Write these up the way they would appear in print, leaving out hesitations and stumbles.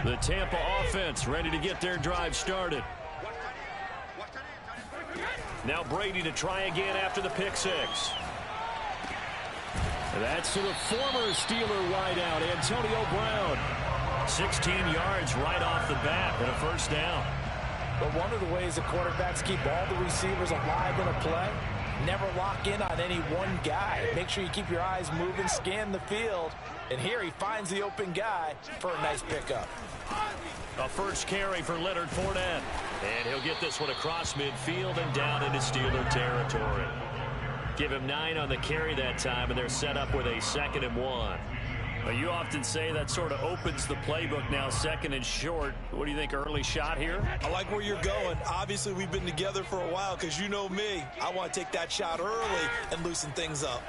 The Tampa offense ready to get their drive started. Now Brady to try again after the pick six. That's to the former Steeler wideout, Antonio Brown. 16 yards right off the bat and a first down. But one of the ways the quarterbacks keep all the receivers alive in a play, never lock in on any one guy. Make sure you keep your eyes moving, scan the field. And here he finds the open guy for a nice pickup. A first carry for Leonard Fournette. And he'll get this one across midfield and down into Steeler territory. Give him 9 on the carry that time, and they're set up with a 2nd and 1. Well, you often say that sort of opens the playbook now, 2nd and short. What do you think, early shot here? I like where you're going. Obviously, we've been together for a while because you know me. I want to take that shot early and loosen things up.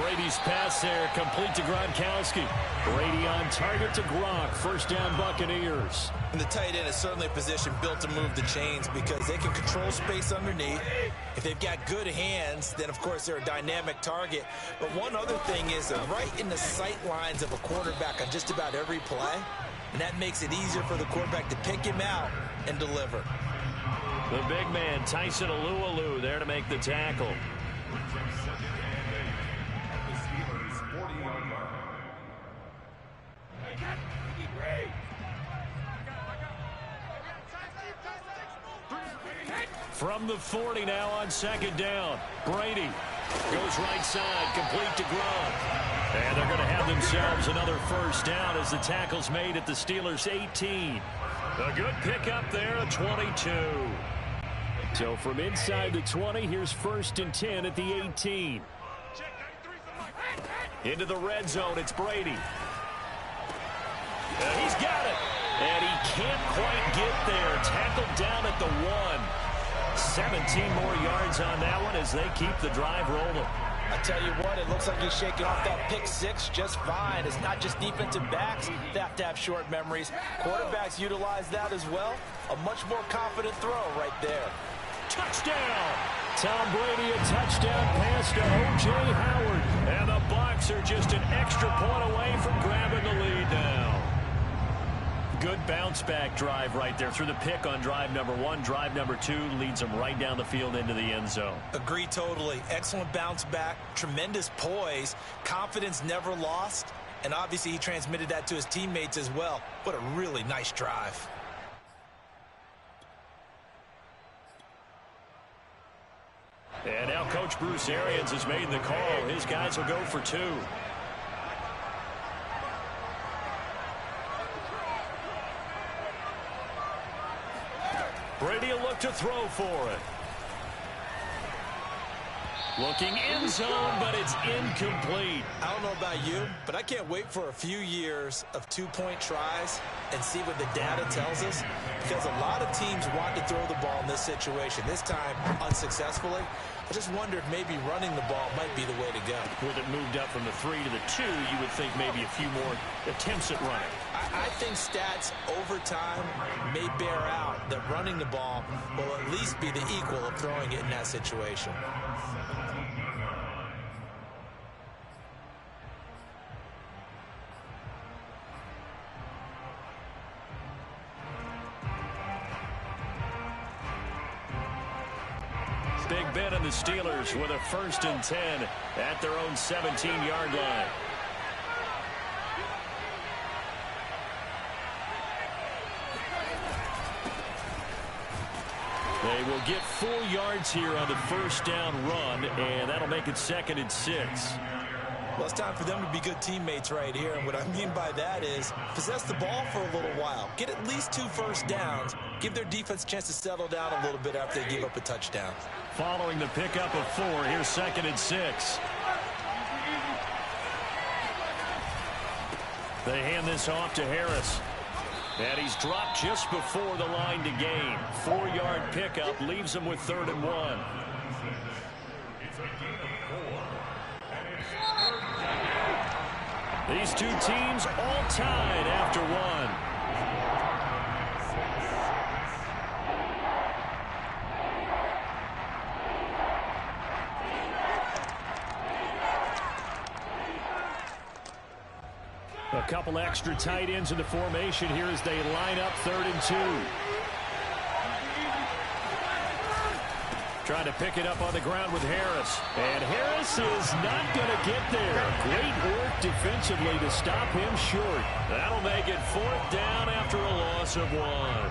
Brady's pass there, complete to Gronkowski. Brady on target to Gronk. First down, Buccaneers. And the tight end is certainly a position built to move the chains because they can control space underneath. If they've got good hands, then, of course, they're a dynamic target. But one other thing is they're right in the sight lines of a quarterback on just about every play. And that makes it easier for the quarterback to pick him out and deliver. The big man, Tyson Alualu, there to make the tackle. From the 40 now on 2nd down. Brady goes right side, complete to Gronk. And they're going to have themselves another first down as the tackle's made at the Steelers' 18. A good pickup there, a 22. So from inside the 20, here's 1st and 10 at the 18. Into the red zone, it's Brady. He's got it. And he can't quite get there. Tackled down at the 1. 17 more yards on that one as they keep the drive rolling. I tell you what, it looks like he's shaking off that pick six just fine. It's not just defensive backs that have to have short memories. Quarterbacks utilize that as well. A much more confident throw right there. Touchdown! Tom Brady, a touchdown pass to O.J. Howard. And the Bucs are just an extra point away from grabbing the lead now. Good bounce-back drive right there through the pick on drive number 1. Drive number 2 leads them right down the field into the end zone. Agree totally. Excellent bounce back, tremendous poise, confidence never lost, and obviously he transmitted that to his teammates as well. What a really nice drive. And now Coach Bruce Arians has made the call. His guys will go for 2. Brady will look to throw for it. Looking end zone, but it's incomplete. I don't know about you, but I can't wait for a few years of 2-point tries and see what the data tells us, because a lot of teams want to throw the ball in this situation. This time, unsuccessfully. I just wonder if maybe running the ball might be the way to go. With it moved up from the 3 to the 2, you would think maybe a few more attempts at running. I think stats over time may bear out that running the ball will at least be the equal of throwing it in that situation. Big Ben and the Steelers with a 1st and 10 at their own 17-yard line. They will get 4 yards here on the first down run, and that'll make it 2nd and 6. Well, it's time for them to be good teammates right here, and what I mean by that is possess the ball for a little while. Get at least 2 first downs. Give their defense a chance to settle down a little bit after they give up a touchdown. Following the pickup of 4, here's 2nd and 6. They hand this off to Harris. And he's dropped just before the line to gain. 4-yard pickup leaves him with 3rd and 1. These two teams all tied after 1. A couple extra tight ends in the formation here as they line up 3rd and 2. Trying to pick it up on the ground with Harris. And Harris is not going to get there. Great work defensively to stop him short. That'll make it 4th down after a loss of 1.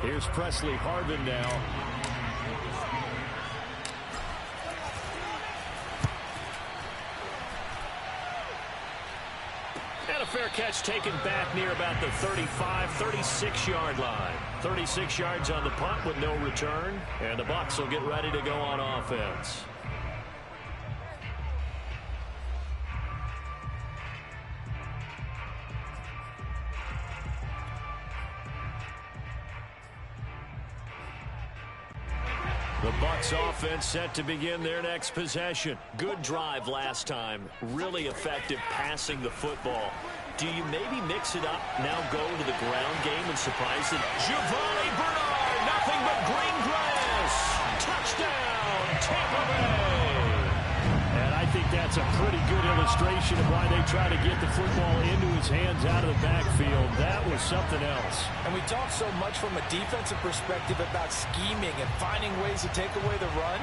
Here's Presley Harvin now. And a fair catch taken back near about the 35, 36-yard line. 36 yards on the punt with no return. And the Bucs will get ready to go on offense. The Bucs offense set to begin their next possession. Good drive last time. Really effective passing the football. Do you maybe mix it up, now go to the ground game and surprise it? Giovanni Bernard, nothing but green grass. Touchdown, Tampa Bay. And I think that's a pretty good illustration of why they try to get the football into his hands out of the backfield. That was something else. And we talk so much from a defensive perspective about scheming and finding ways to take away the run.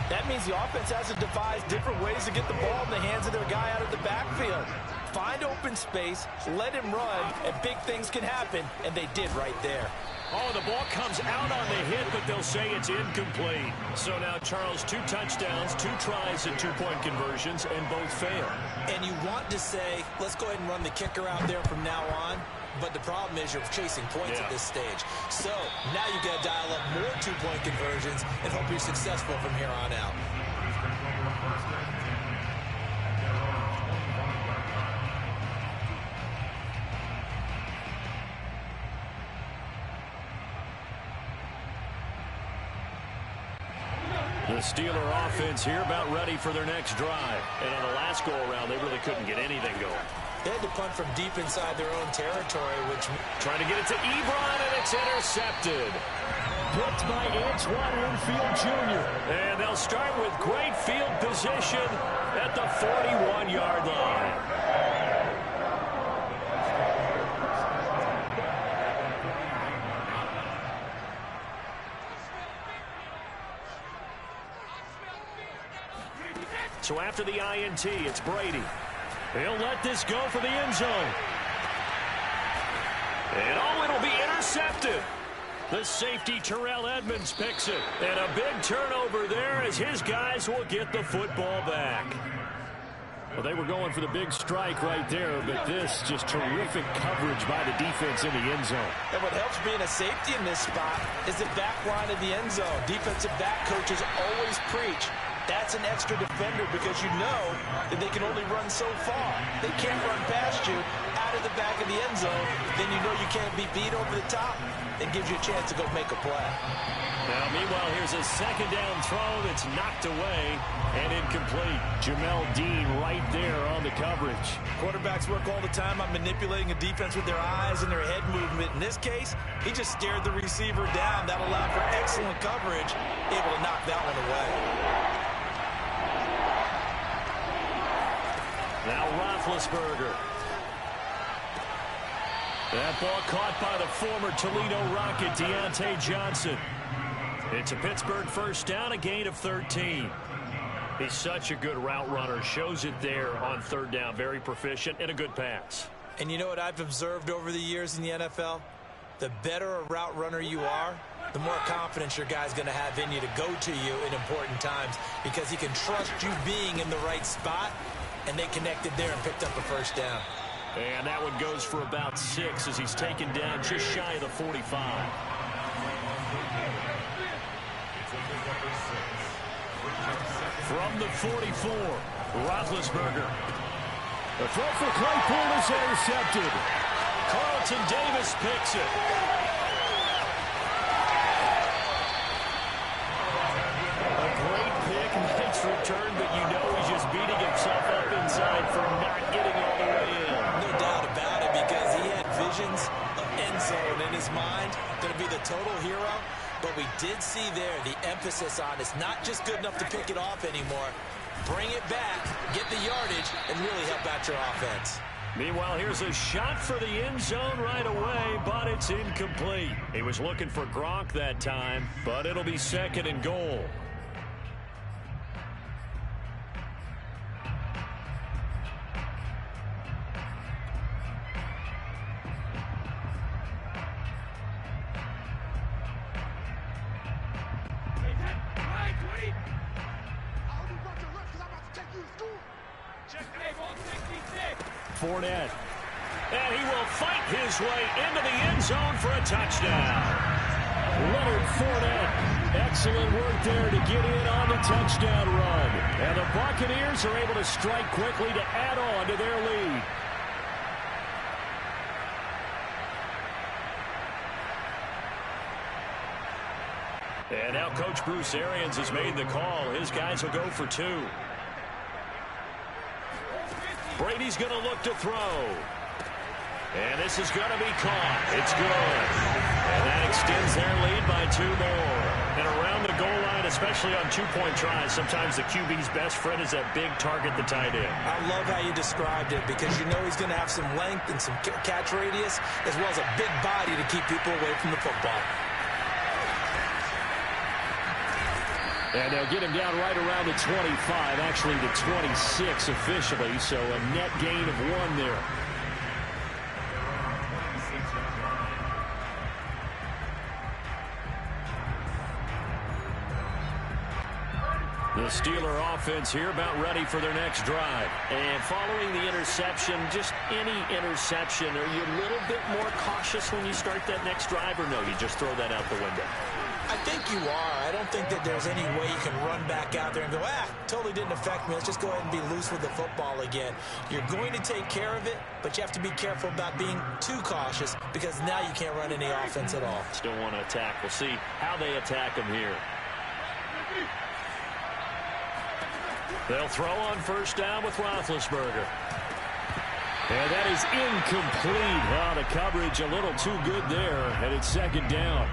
That means the offense has to devise different ways to get the ball in the hands of their guy out of the backfield. Find open space, let him run, and big things can happen, and they did right there. Oh, the ball comes out on the hit, but they'll say it's incomplete. So now, Charles, 2 touchdowns, 2 tries at 2-point conversions, and both fail. And you want to say, let's go ahead and run the kicker out there from now on. But the problem is you're chasing points at this stage. So now you got to dial up more 2-point conversions and hope you're successful from here on out. The Steeler offense here about ready for their next drive. And on the last go-around, they really couldn't get anything going. They had to punt from deep inside their own territory, which... Trying to get it to Ebron, and it's intercepted. Picked by Antoine Winfield Jr. And they'll start with great field position at the 41-yard line. So after the INT, it's Brady. He'll let this go for the end zone. And oh, it'll be intercepted. The safety, Terrell Edmonds, picks it. And a big turnover there as his guys will get the football back. Well, they were going for the big strike right there, but this just terrific coverage by the defense in the end zone. And what helps being a safety in this spot is the back line of the end zone. Defensive back coaches always preach. That's an extra defender because you know that they can only run so far. They can't run past you out of the back of the end zone. Then you know you can't be beat over the top. It gives you a chance to go make a play. Now, meanwhile, here's a second down throw that's knocked away and incomplete. Jamel Dean right there on the coverage. Quarterbacks work all the time on manipulating a defense with their eyes and their head movement. In this case, he just stared the receiver down. That allowed for excellent coverage, able to knock that one away. Now Roethlisberger. That ball caught by the former Toledo Rocket, Deontay Johnson. It's a Pittsburgh first down, a gain of 13. He's such a good route runner. Shows it there on 3rd down. Very proficient and a good pass. And you know what I've observed over the years in the NFL? The better a route runner you are, the more confidence your guy's going to have in you to go to you in important times because he can trust you being in the right spot. And they connected there and picked up a first down. And that one goes for about 6 as he's taken down just shy of the 45. From the 44, Roethlisberger. The throw for Claypool is intercepted. Carlton Davis picks it. A great pick, nice return, but you know he's just beating himself up inside for not getting all the way in. No doubt about it, because he had visions of end zone in his mind, going to be the total hero. But we did see there the emphasis on it's not just good enough to pick it off anymore. Bring it back, get the yardage, and really help out your offense. Meanwhile, here's a shot for the end zone right away, but it's incomplete. He was looking for Gronk that time, but it'll be 2nd and goal. Fournette. And he will fight his way into the end zone for a touchdown. Leonard Fournette. Excellent work there to get in on the touchdown run. And the Buccaneers are able to strike quickly to add on to their lead. And now Coach Bruce Arians has made the call. His guys will go for 2. Brady's going to look to throw. And this is going to be caught. It's good. And that extends their lead by 2 more. And around the goal line, especially on 2-point tries, sometimes the QB's best friend is that big target, the tight end. I love how you described it because you know he's going to have some length and some catch radius as well as a big body to keep people away from the football. And they'll get him down right around the 25, actually the 26 officially, so a net gain of 1 there. The Steeler offense here about ready for their next drive. And following the interception, just any interception, are you a little bit more cautious when you start that next drive, or no, you just throw that out the window? I think you are. I don't think that there's any way you can run back out there and go, totally didn't affect me. Let's just go ahead and be loose with the football again. You're going to take care of it, but you have to be careful about being too cautious because now you can't run any offense at all. Still want to attack. We'll see how they attack him here. They'll throw on first down with Roethlisberger. And that is incomplete. Oh, the coverage a little too good there, and it's 2nd down.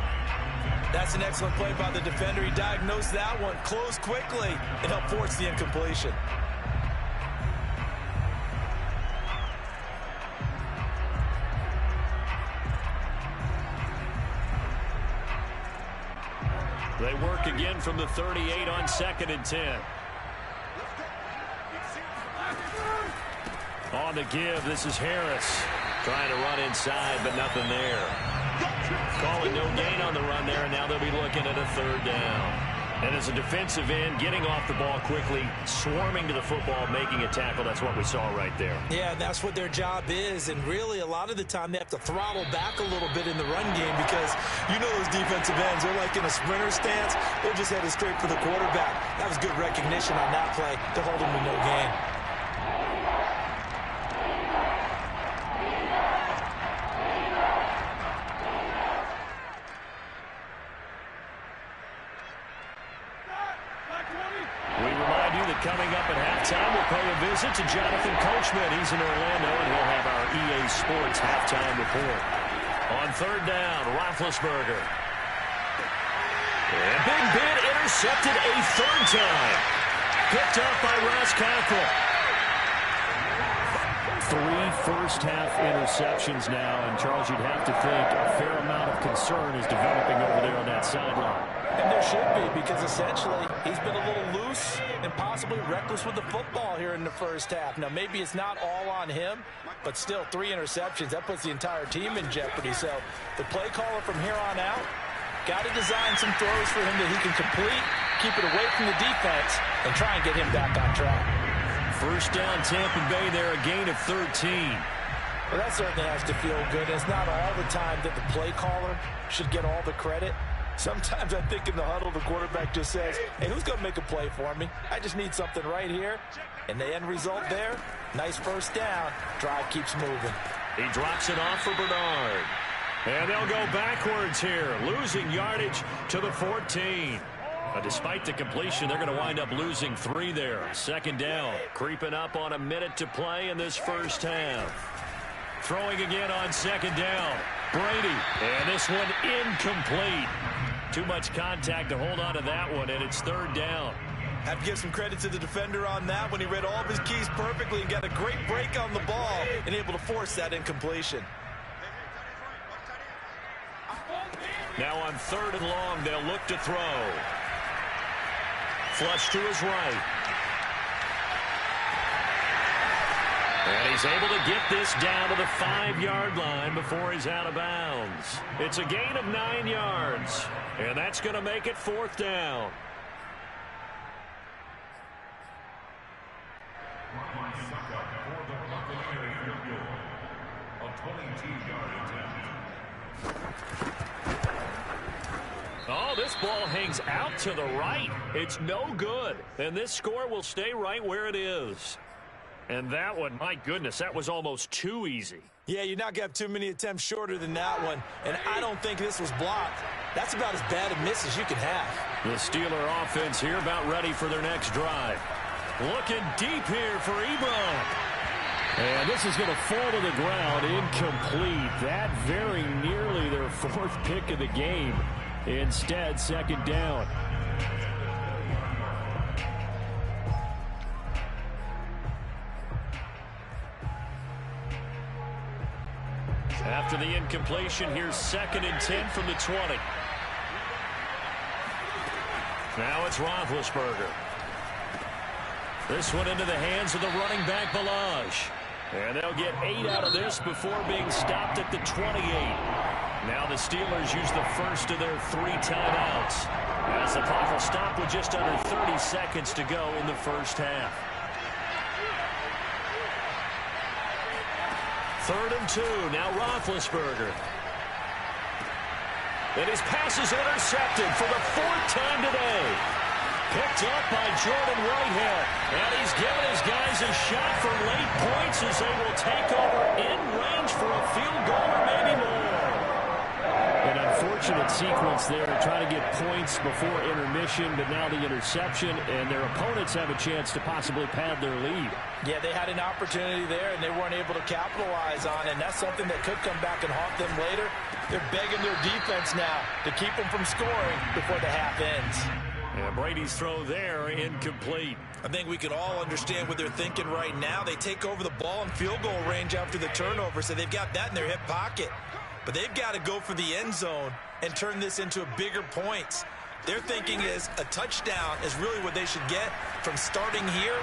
That's an excellent play by the defender. He diagnosed that one, closed quickly, and helped force the incompletion. They work again from the 38 on 2nd and 10. On the give, this is Harris. Trying to run inside, but nothing there. Calling no gain on the run there, and now they'll be looking at a 3rd down. And as a defensive end, getting off the ball quickly, swarming to the football, making a tackle, that's what we saw right there. Yeah, that's what their job is, and really a lot of the time they have to throttle back a little bit in the run game because you know those defensive ends, they're like in a sprinter stance. They're just headed straight for the quarterback. That was good recognition on that play to hold him to no gain. Coming up at halftime, we'll pay a visit to Jonathan Coachman. He's in Orlando, and he'll have our EA Sports halftime report. On 3rd down, Roethlisberger. And Big Ben intercepted a 3rd time. Picked up by Ross Cockrell. 3 first-half interceptions now, and Charles, you'd have to think a fair amount of concern is developing over there on that sideline. And there should be, because essentially he's been a little loose and possibly reckless with the football here in the first half. Now, maybe it's not all on him, but still 3 interceptions. That puts the entire team in jeopardy. So the play caller from here on out got to design some throws for him that he can complete, keep it away from the defense, and try and get him back on track. First down, Tampa Bay there, a gain of 13. Well, that certainly has to feel good. It's not all the time that the play caller should get all the credit. Sometimes I think in the huddle, the quarterback just says, hey, who's going to make a play for me? I just need something right here. And the end result there, nice first down. Drive keeps moving. He drops it off for Bernard. And they'll go backwards here, losing yardage to the 14. Despite the completion, they're going to wind up losing 3 there. 2nd down, creeping up on a minute to play in this first half. Throwing again on 2nd down. Brady, and this one incomplete. Too much contact to hold on to that one, and it's third down. Have to give some credit to the defender on that when he read all of his keys perfectly and got a great break on the ball and able to force that incompletion. Now on third and long, they'll look to throw. Flush to his right. And he's able to get this down to the 5-yard line before he's out of bounds. It's a gain of 9 yards, and that's going to make it fourth down. Oh, this ball hangs out to the right. It's no good, and this score will stay right where it is. And that one, my goodness, that was almost too easy. Yeah, you're not going to have too many attempts shorter than that one, and I don't think this was blocked. That's about as bad a miss as you can have. The Steeler offense here about ready for their next drive. Looking deep here for Ebron. And this is going to fall to the ground, incomplete. That very nearly their fourth pick of the game. Instead, second down. After the incompletion, here's 2nd and 10 from the 20. Now it's Roethlisberger. This one into the hands of the running back, Balaj. And they'll get 8 out of this before being stopped at the 28. Now the Steelers use the first of their 3 timeouts, as the clock will stop with just under 30 seconds to go in the first half. 3rd and 2, now Roethlisberger. And his pass is intercepted for the 4th time today. Picked up by Jordan Whitehead. And he's given his guys a shot for late points as they will take over in range for a field goal or maybe more. An unfortunate sequence there to try to get points before intermission, but now the interception, and their opponents have a chance to possibly pad their lead. Yeah, they had an opportunity there, and they weren't able to capitalize on it, and that's something that could come back and haunt them later. They're begging their defense now to keep them from scoring before the half ends. Yeah, Brady's throw there, incomplete. I think we can all understand what they're thinking right now. They take over the ball in field goal range after the turnover, so they've got that in their hip pocket. But they've got to go for the end zone and turn this into a bigger points. Their thinking is a touchdown is really what they should get from starting here.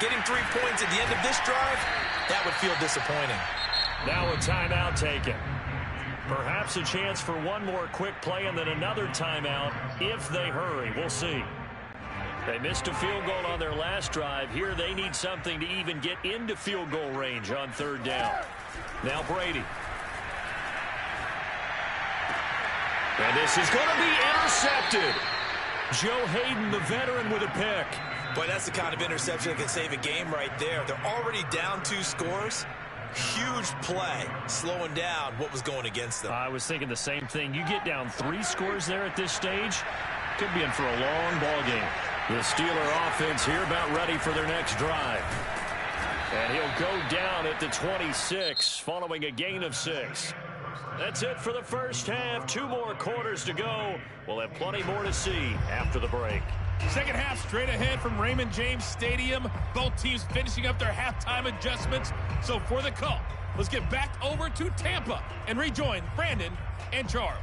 Getting 3 points at the end of this drive, that would feel disappointing. Now a timeout taken. Perhaps a chance for one more quick play and then another timeout if they hurry. We'll see. They missed a field goal on their last drive. Here they need something to even get into field goal range on 3rd down. Now Brady. And this is going to be intercepted. Joe Hayden, the veteran, with a pick. Boy, that's the kind of interception that can save a game right there. They're already down 2 scores. Huge play, slowing down what was going against them. I was thinking the same thing. You get down 3 scores there at this stage, could be in for a long ball game. The Steeler offense here about ready for their next drive. And he'll go down at the 26 following a gain of 6. That's it for the first half. 2 more quarters to go. We'll have plenty more to see after the break. Second half straight ahead from Raymond James Stadium. Both teams finishing up their halftime adjustments. So for the call, let's get back over to Tampa and rejoin Brandon and Charles.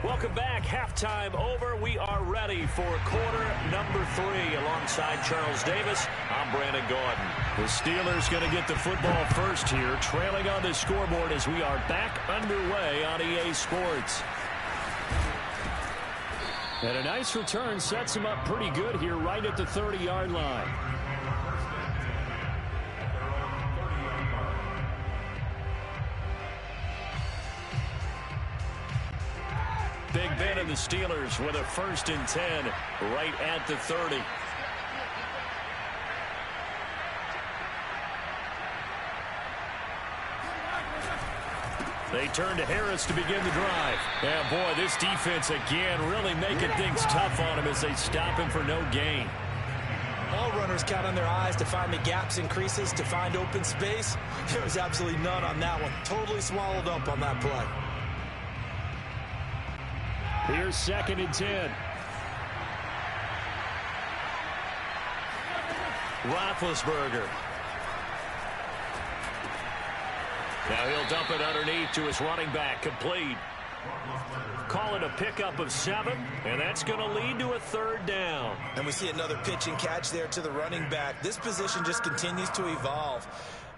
Welcome back. Halftime over. We are ready for quarter number 3 alongside Charles Davis. I'm Brandon Gordon. The Steelers going to get the football first here, trailing on the scoreboard as we are back underway on EA Sports. And a nice return sets him up pretty good here right at the 30-yard line. Big Ben and the Steelers with a 1st and 10 right at the 30. They turn to Harris to begin the drive. And boy, this defense again really making things tough on him as they stop him for no gain. All runners count on their eyes to find the gaps and creases, to find open space. There was absolutely none on that one. Totally swallowed up on that play. Here's 2nd and 10. Roethlisberger. Now he'll dump it underneath to his running back. Complete. Call it a pickup of 7, and that's going to lead to a 3rd down. And we see another pitch and catch there to the running back. This position just continues to evolve.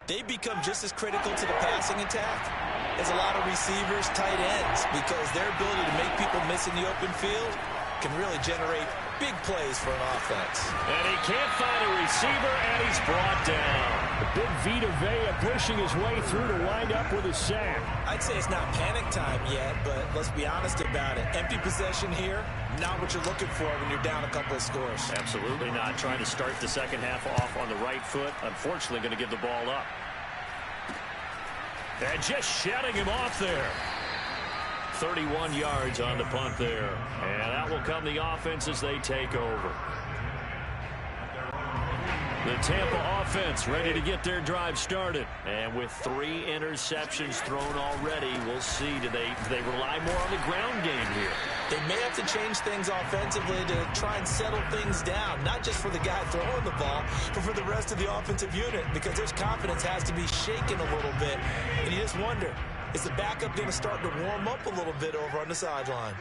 They become just as critical to the passing attack as a lot of receivers, tight ends, because their ability to make people miss in the open field can really generate big plays for an offense. And he can't find a receiver, and he's brought down. The big Vita Vea pushing his way through to wind up with a sack. I'd say it's not panic time yet, but let's be honest about it. Empty possession here, not what you're looking for when you're down a couple of scores. Absolutely not. Trying to start the second half off on the right foot. Unfortunately, going to give the ball up. And just shutting him off there. 31 yards on the punt there. And out will come the offense as they take over. The Tampa offense ready to get their drive started. And with 3 interceptions thrown already, we'll see. Do they rely more on the ground game here? They may have to change things offensively to try and settle things down, not just for the guy throwing the ball, but for the rest of the offensive unit, because their confidence has to be shaken a little bit. And you just wonder, is the backup going to start to warm up a little bit over on the sideline?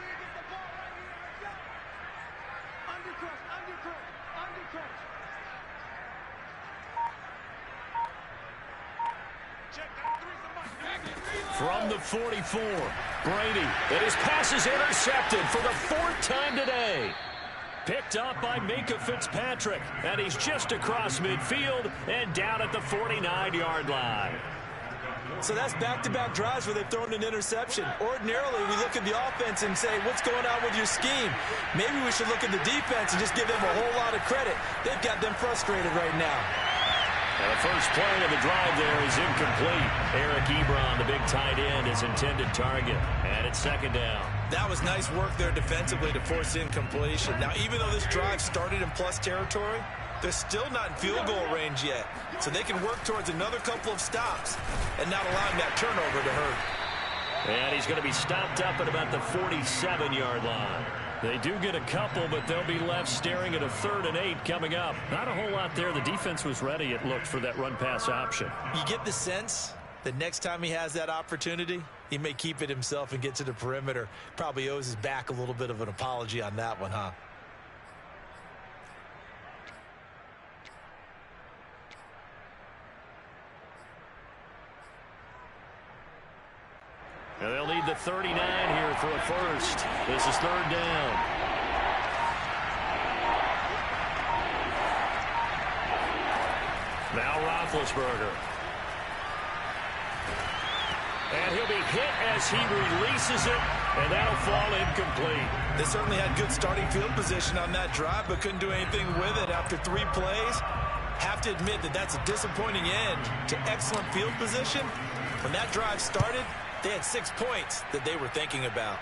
From the 44, Brady, and his pass is intercepted for the 4th time today. Picked up by Minka Fitzpatrick, and he's just across midfield and down at the 49-yard line. So that's back-to-back drives where they've thrown an interception. Ordinarily, we look at the offense and say, what's going on with your scheme? Maybe we should look at the defense and just give them a whole lot of credit. They've got them frustrated right now. And the first play of the drive there is incomplete. Eric Ebron, the big tight end, his intended target. And it's 2nd down. That was nice work there defensively to force incompletion. Now, even though this drive started in plus territory, they're still not in field goal range yet. So they can work towards another couple of stops and not allowing that turnover to hurt. And he's going to be stopped up at about the 47-yard line. They do get a couple, but they'll be left staring at a 3rd and 8 coming up. Not a whole lot there. The defense was ready, it looked, for that run-pass option. You get the sense that next time he has that opportunity, he may keep it himself and get to the perimeter. Probably owes his back a little bit of an apology on that one, huh? And they'll need the 39 here for a first. This is 3rd down. Now Roethlisberger. And he'll be hit as he releases it, and that'll fall incomplete. They certainly had good starting field position on that drive, but couldn't do anything with it after 3 plays. Have to admit that that's a disappointing end to excellent field position. When that drive started, they had 6 points that they were thinking about.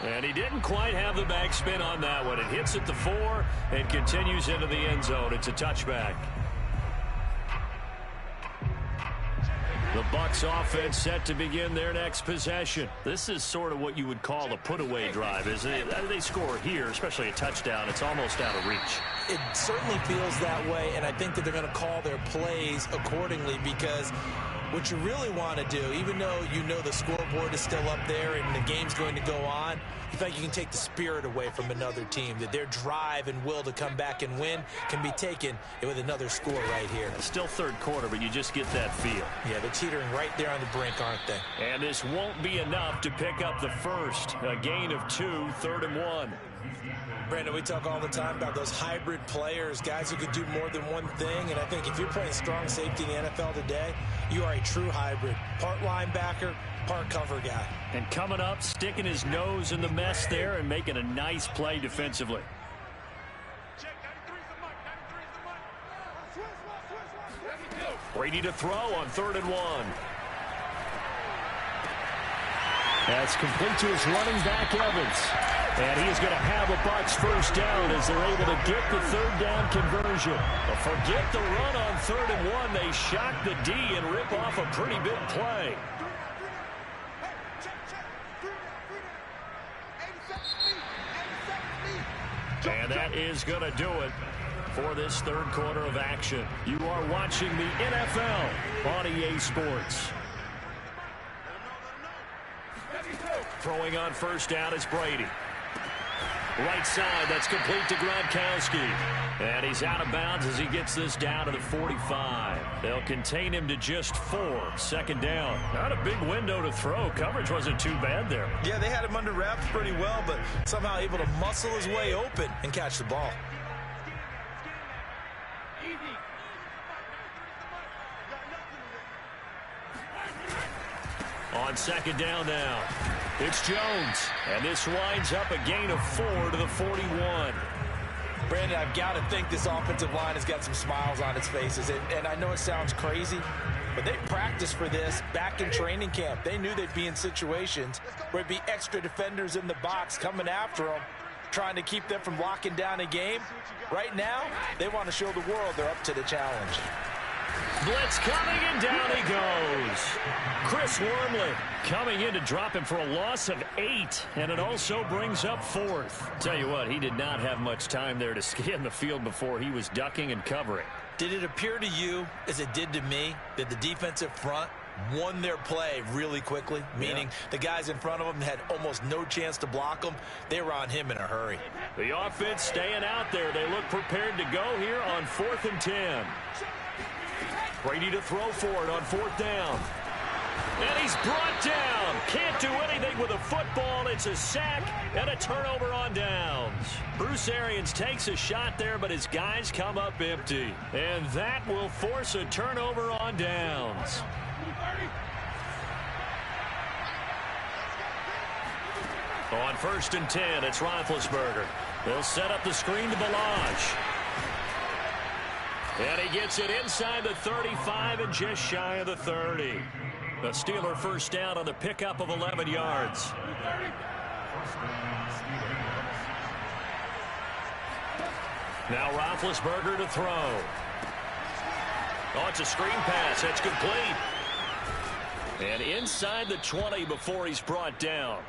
And he didn't quite have the backspin on that one. It hits at the 4 and continues into the end zone. It's a touchback. The Bucs offense set to begin their next possession. This is sort of what you would call a put-away drive, isn't it? They score here, especially a touchdown. It's almost out of reach. It certainly feels that way, and I think that they're going to call their plays accordingly, because what you really want to do, even though you know the scoreboard is still up there and the game's going to go on, you think you can take the spirit away from another team, that their drive and will to come back and win can be taken with another score right here. It's still 3rd quarter, but you just get that feel. Yeah, they're teetering right there on the brink, aren't they? And this won't be enough to pick up the first. A gain of 2, 3rd and 1. Brandon, we talk all the time about those hybrid players, guys who can do more than one thing, and I think if you're playing strong safety in the NFL today, you are a true hybrid. Part linebacker, part cover guy. And coming up, sticking his nose in the mess there and making a nice play defensively. Brady to throw on 3rd and 1. That's complete to his running back, Evans. And he is going to have a Bucs first down as they're able to get the third down conversion. But forget the run on 3rd and 1. They shock the D and rip off a pretty big play. And that is going to do it for this third quarter of action. You are watching the NFL on EA Sports. Throwing on first down is Brady. Right side, that's complete to Gronkowski. And he's out of bounds as he gets this down to the 45. They'll contain him to just 4. 2nd down. Not a big window to throw. Coverage wasn't too bad there. Yeah, they had him under wraps pretty well, but somehow able to muscle his way open and catch the ball. On 2nd down now, it's Jones. And this winds up a gain of 4 to the 41. Brandon, I've got to think this offensive line has got some smiles on its faces. And I know it sounds crazy, but they practiced for this back in training camp. They knew they'd be in situations where it'd be extra defenders in the box coming after them, trying to keep them from locking down a game. Right now, they want to show the world they're up to the challenge. Blitz coming, and down he goes. Chris Wormley coming in to drop him for a loss of 8, and it also brings up 4th. Tell you what, he did not have much time there to scan the field before he was ducking and covering. Did it appear to you, as it did to me, that the defensive front won their play really quickly? Meaning the guys in front of them had almost no chance to block them. They were on him in a hurry. The offense staying out there. They look prepared to go here on 4th and 10. Brady to throw for it on 4th down. And he's brought down. Can't do anything with a football. It's a sack and a turnover on downs. Bruce Arians takes a shot there, but his guys come up empty. And that will force a turnover on downs. On 1st and 10, it's Roethlisberger. They'll set up the screen to Balaj. And he gets it inside the 35 and just shy of the 30. The Steeler first down on the pickup of 11 yards. Now Roethlisberger to throw. Oh, it's a screen pass. That's complete. And inside the 20 before he's brought down.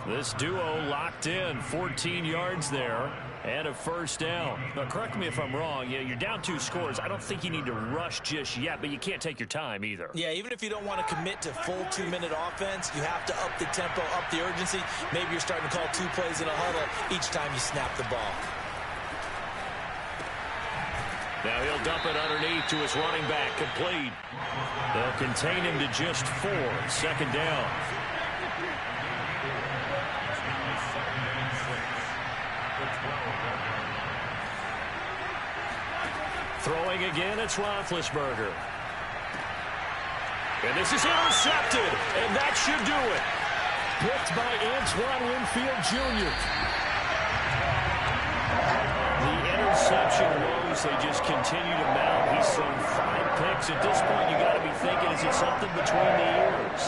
This duo locked in. 14 yards there. And a first down. Now, correct me if I'm wrong. Yeah, you're down 2 scores. I don't think you need to rush just yet, but you can't take your time either. Yeah, even if you don't want to commit to full 2-minute offense, you have to up the tempo, up the urgency. Maybe you're starting to call 2 plays in a huddle each time you snap the ball. Now he'll dump it underneath to his running back, complete. They'll contain him to just 4. 2nd down. Throwing again, it's Roethlisberger. And this is intercepted, and that should do it. Picked by Antoine Winfield Jr. The interception woes, they just continue to mount. He's thrown 5 picks. At this point, you got to be thinking, is it something between the ears?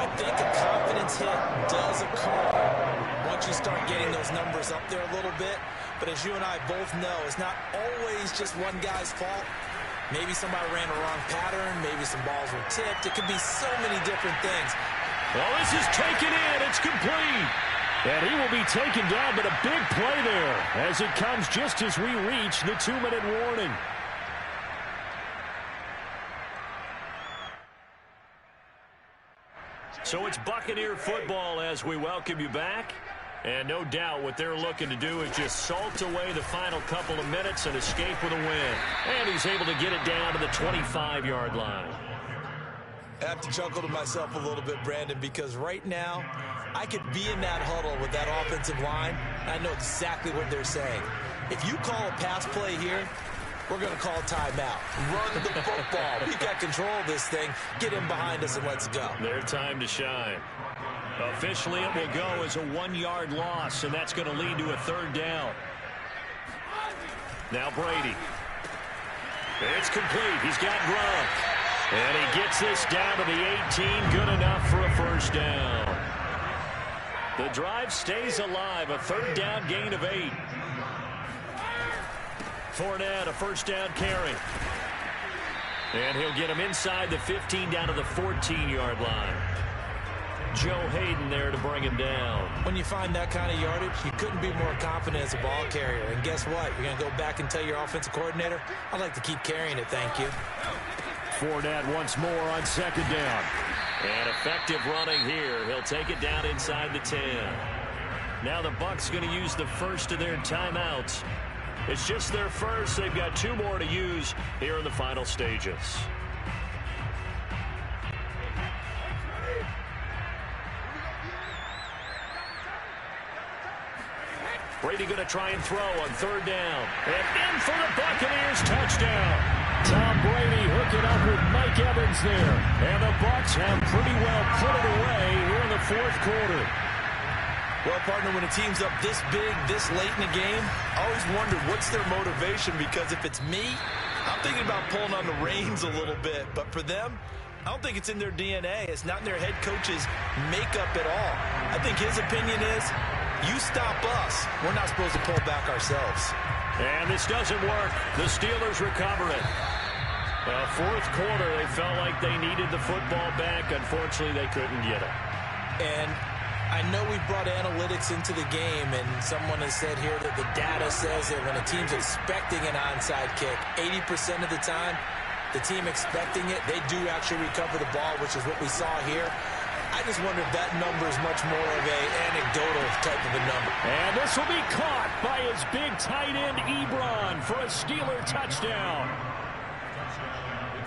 I think a confidence hit does occur once you start getting those numbers up there a little bit. But as you and I both know, it's not always just one guy's fault. Maybe somebody ran a wrong pattern. Maybe some balls were tipped. It could be so many different things. Well, this is taken in. It's complete. And he will be taken down, but a big play there as it comes just as we reach the 2-minute warning. So it's Buccaneer football as we welcome you back. And no doubt what they're looking to do is just salt away the final couple of minutes and escape with a win. And he's able to get it down to the 25-yard line. I have to chuckle to myself a little bit, Brandon, because right now I could be in that huddle with that offensive line. I know exactly what they're saying. If you call a pass play here, we're going to call timeout. Run the football. We got control of this thing. Get in behind us and let's go. Their time to shine. Officially, it will go as a 1-yard loss, and that's going to lead to a 3rd down. Now Brady. It's complete. He's got Gronk. And he gets this down to the 18. Good enough for a first down. The drive stays alive. A third down gain of 8. Fournette, a first down carry. And he'll get him inside the 15 down to the 14-yard line. Joe Hayden there to bring him down. When you find that kind of yardage, you couldn't be more confident as a ball carrier. And guess what? You're going to go back and tell your offensive coordinator, I'd like to keep carrying it, thank you. Fournette once more on second down. And effective running here. He'll take it down inside the 10. Now the Bucs going to use the first of their timeouts. It's just their first. They've got 2 more to use here in the final stages. Brady going to try and throw on third down. And in for the Buccaneers touchdown. Tom Brady hooking up with Mike Evans there. And the Bucs have pretty well put it away here in the fourth quarter. Well, partner, when a team's up this big, this late in the game, I always wondered what's their motivation, because if it's me, I'm thinking about pulling on the reins a little bit. But for them, I don't think it's in their DNA. It's not in their head coach's makeup at all. I think his opinion is, you stop us, we're not supposed to pull back ourselves. And this doesn't work. The Steelers recover it. Fourth quarter, they felt like they needed the football back. Unfortunately, they couldn't get it. And I know we brought analytics into the game, and someone has said here that the data says that when a team's expecting an onside kick, 80% of the time, the team expecting it, they do actually recover the ball, which is what we saw here. I just wonder if that number is much more of an anecdotal type of a number. And this will be caught by his big tight end, Ebron, for a Steeler touchdown.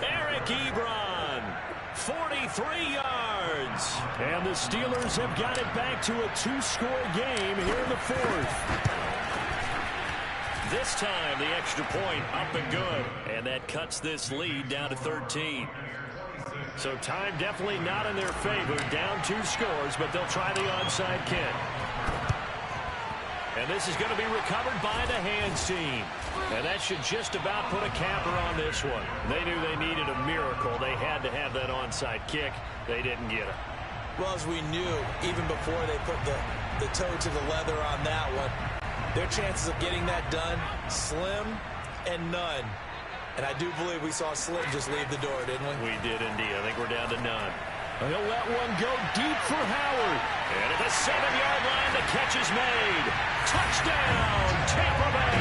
Eric Ebron, 43 yards. And the Steelers have got it back to a 2-score game here in the fourth. This time, the extra point up and good. And that cuts this lead down to 13. So time definitely not in their favor. Down 2 scores, but they'll try the onside kick. And this is going to be recovered by the hands team. And that should just about put a capper on this one. They knew they needed a miracle. They had to have that onside kick. They didn't get it. Well, as we knew, even before they put the toe to the leather on that one, their chances of getting that done, slim and none. And I do believe we saw Slim just leave the door, didn't we? We did indeed. I think we're down to none. He'll let one go deep for Howard. And at the 7-yard line, the catch is made. Touchdown, Tampa Bay.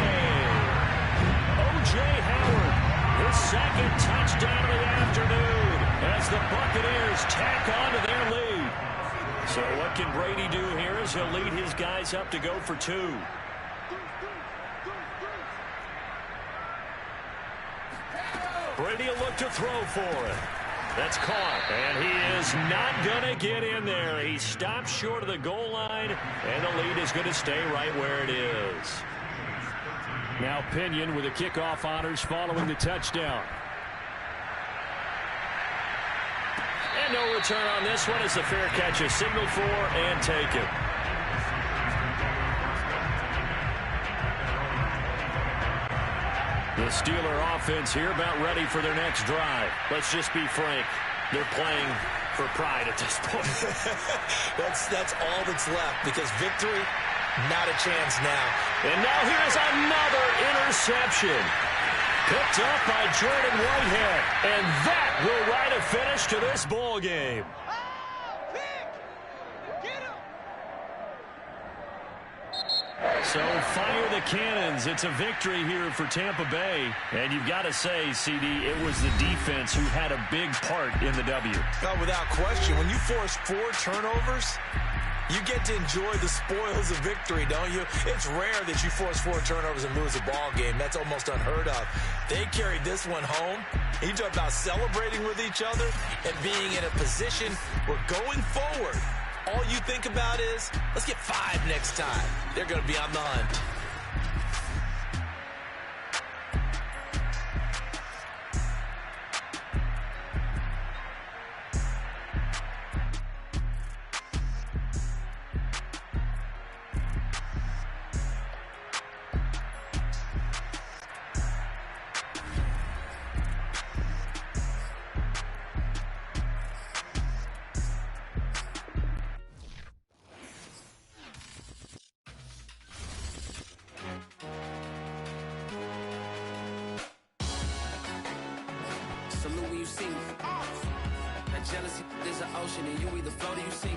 O.J. Howard, his second touchdown of the afternoon as the Buccaneers tack on to their lead. So what can Brady do here is he'll lead his guys up to go for 2. Brady will look to throw for it. That's caught. And he is not going to get in there. He stops short of the goal line, and the lead is going to stay right where it is. Now Pinion with the kickoff honors following the touchdown. And no return on this one as the fair catch is signaled for and taken. The Steeler offense here about ready for their next drive. Let's just be frank. They're playing for pride at this point. That's all that's left, because victory, not a chance now. And now here's another interception. Picked up by Jordan Whitehead. And that will write a finish to this ball game. So fire the cannons. It's a victory here for Tampa Bay. And you've got to say, CD, it was the defense who had a big part in the W. Oh, without question. When you force 4 turnovers, you get to enjoy the spoils of victory, don't you? It's rare that you force 4 turnovers and lose a ball game. That's almost unheard of. They carried this one home. You talk about celebrating with each other and being in a position where going forward, all you think about is, let's get 5 next time. They're going to be on the hunt. Salute when you see me. That jealousy is an ocean, and you either float or you sink.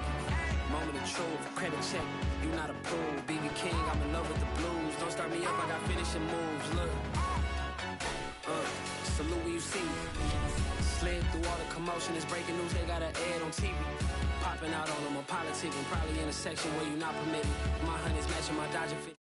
Moment of truth, credit check, you not approved. BB King, I'm in love with the blues. Don't start me up, I got finishing moves. Look, salute when you see me. Slid through all the commotion, it's breaking news, they got an ad on TV. Popping out on them on politicking, probably in a section where you not permitted. My honey's matching my Dodger fit.